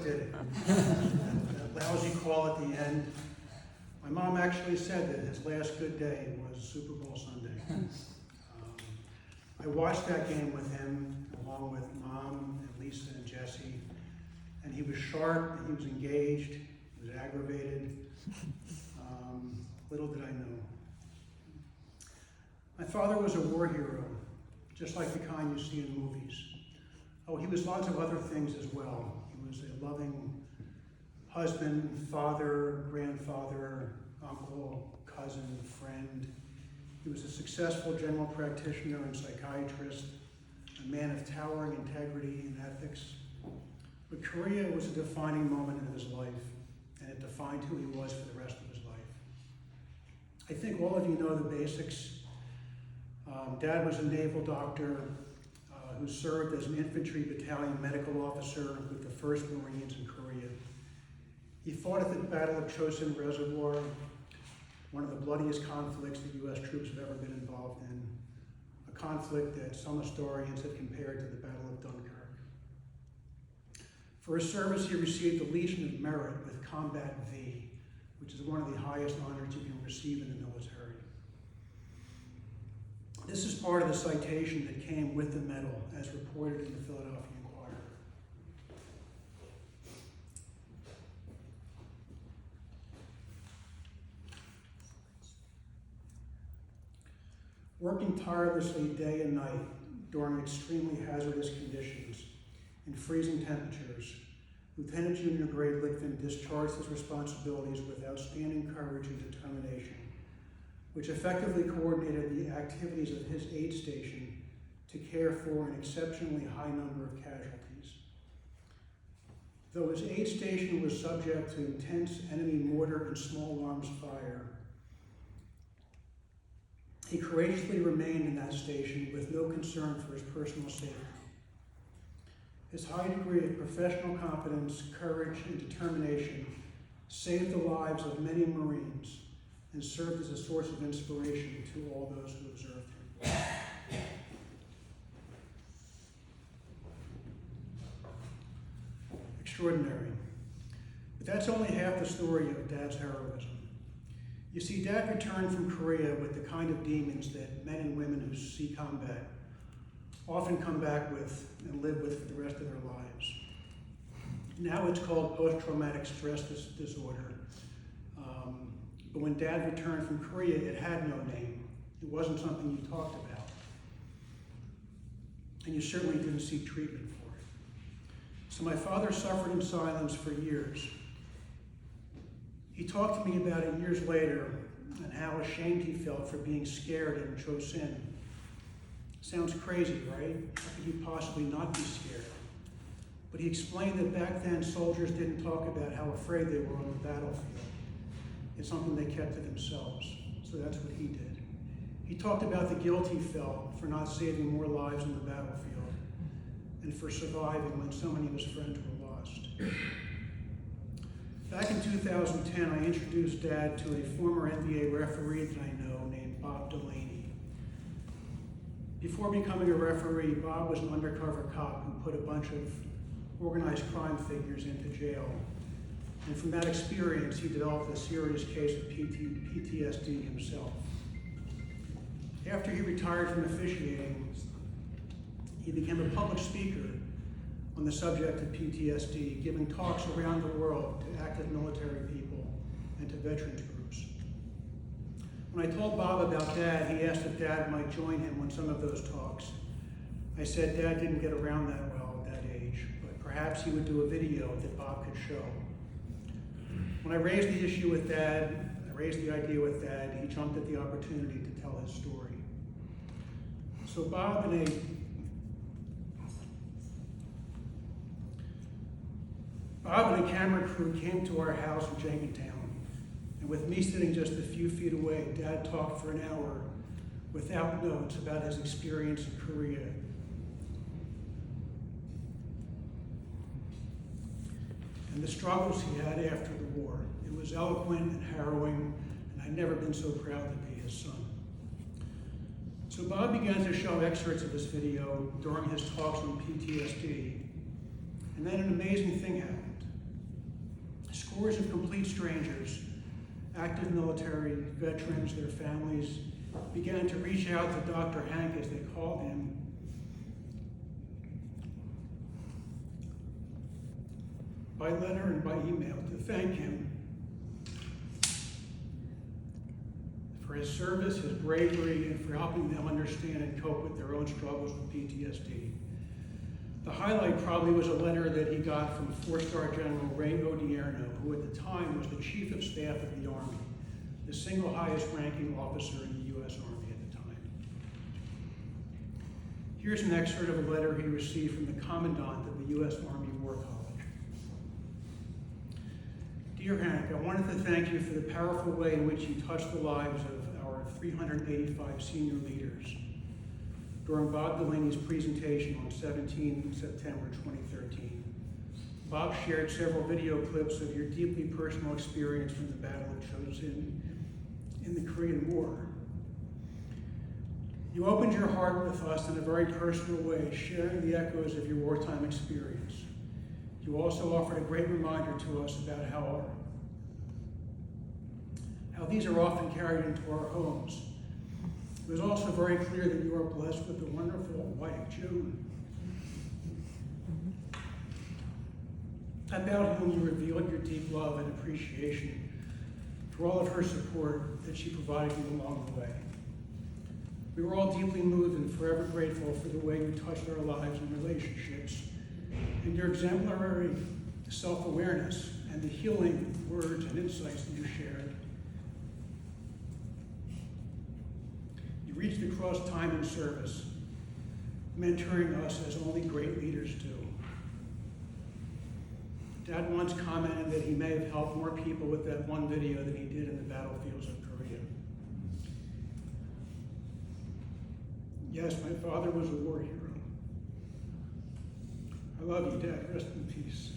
did it. That lousy call at the end. My mom actually said that his last good day was Super Bowl Sunday. I watched that game with him, along with Mom and Lisa and Jesse, and he was sharp, and he was engaged, he was aggravated. Little did I know. My father was a war hero, just like the kind you see in movies. Oh, he was lots of other things as well. He was a loving husband, father, grandfather, uncle, cousin, friend. He was a successful general practitioner and psychiatrist, a man of towering integrity and ethics. But Korea was a defining moment in his life, and it defined who he was for the rest of his life. I think all of you know the basics. Dad was a naval doctor who served as an infantry battalion medical officer with the 1st Marines in Korea. He fought at the Battle of Chosin Reservoir, one of the bloodiest conflicts that U.S. troops have ever been involved in, a conflict that some historians have compared to the Battle of Dunkirk. For his service, he received the Legion of Merit with Combat V, which is one of the highest honors you can receive in the military. This is part of the citation that came with the medal, as reported in the Philadelphia Inquirer. Working tirelessly day and night during extremely hazardous conditions and freezing temperatures, Lieutenant Junior Grade Lickfin discharged his responsibilities with outstanding courage and determination, which effectively coordinated the activities of his aid station to care for an exceptionally high number of casualties. Though his aid station was subject to intense enemy mortar and small arms fire, he courageously remained in that station with no concern for his personal safety. His high degree of professional competence, courage, and determination saved the lives of many Marines and served as a source of inspiration to all those who observed him. Extraordinary. But that's only half the story of Dad's heroism. You see, Dad returned from Korea with the kind of demons that men and women who see combat often come back with and live with for the rest of their lives. Now it's called post-traumatic stress disorder. But when Dad returned from Korea, it had no name. It wasn't something you talked about. And you certainly didn't seek treatment for it. So my father suffered in silence for years. He talked to me about it years later and how ashamed he felt for being scared in Chosin. Sounds crazy, right? How could you possibly not be scared? But he explained that back then soldiers didn't talk about how afraid they were on the battlefield. It's something they kept to themselves. So that's what he did. He talked about the guilt he felt for not saving more lives on the battlefield and for surviving when so many of his friends were lost. Back in 2010, I introduced Dad to a former NBA referee that I know named Bob Delaney. Before becoming a referee, Bob was an undercover cop who put a bunch of organized crime figures into jail. And from that experience, he developed a serious case of PTSD himself. After he retired from officiating, he became a public speaker on the subject of PTSD, giving talks around the world to active military people and to veterans groups. When I told Bob about Dad, he asked if Dad might join him on some of those talks. I said Dad didn't get around that well at that age, but perhaps he would do a video that Bob could show. When I raised the issue with Dad, I raised the idea with Dad, he jumped at the opportunity to tell his story. So Bob and a camera crew came to our house in Jenkintown, and with me sitting just a few feet away, Dad talked for an hour without notes about his experience in Korea. And the struggles he had after the war. It was eloquent and harrowing, and I'd never been so proud to be his son. So Bob began to show excerpts of this video during his talks on PTSD, and then an amazing thing happened. Scores of complete strangers, active military veterans, their families, began to reach out to Dr. Hank, as they called him, by letter and by email, to thank him for his service, his bravery, and for helping them understand and cope with their own struggles with PTSD. The highlight probably was a letter that he got from 4-star General Ray Odierno, who at the time was the Chief of Staff of the Army, the single highest ranking officer in the U.S. Army at the time. Here's an excerpt of a letter he received from the Commandant of the U.S. Army War College. Dear Hank, I wanted to thank you for the powerful way in which you touched the lives of our 385 senior leaders during Bob Delaney's presentation on 17 September 2013. Bob shared several video clips of your deeply personal experience from the battle of Chosin in the Korean War. You opened your heart with us in a very personal way, sharing the echoes of your wartime experience. You also offered a great reminder to us about how these are often carried into our homes. It was also very clear that you are blessed with a wonderful wife, June, about whom you revealed your deep love and appreciation for all of her support that she provided you along the way. We were all deeply moved and forever grateful for the way you touched our lives and relationships, and your exemplary self-awareness and the healing words and insights that you shared. You reached across time and service, mentoring us as only great leaders do. Dad once commented that he may have helped more people with that one video than he did in the battlefields of Korea. Yes, my father was a war hero. I love you, Dad. Rest in peace.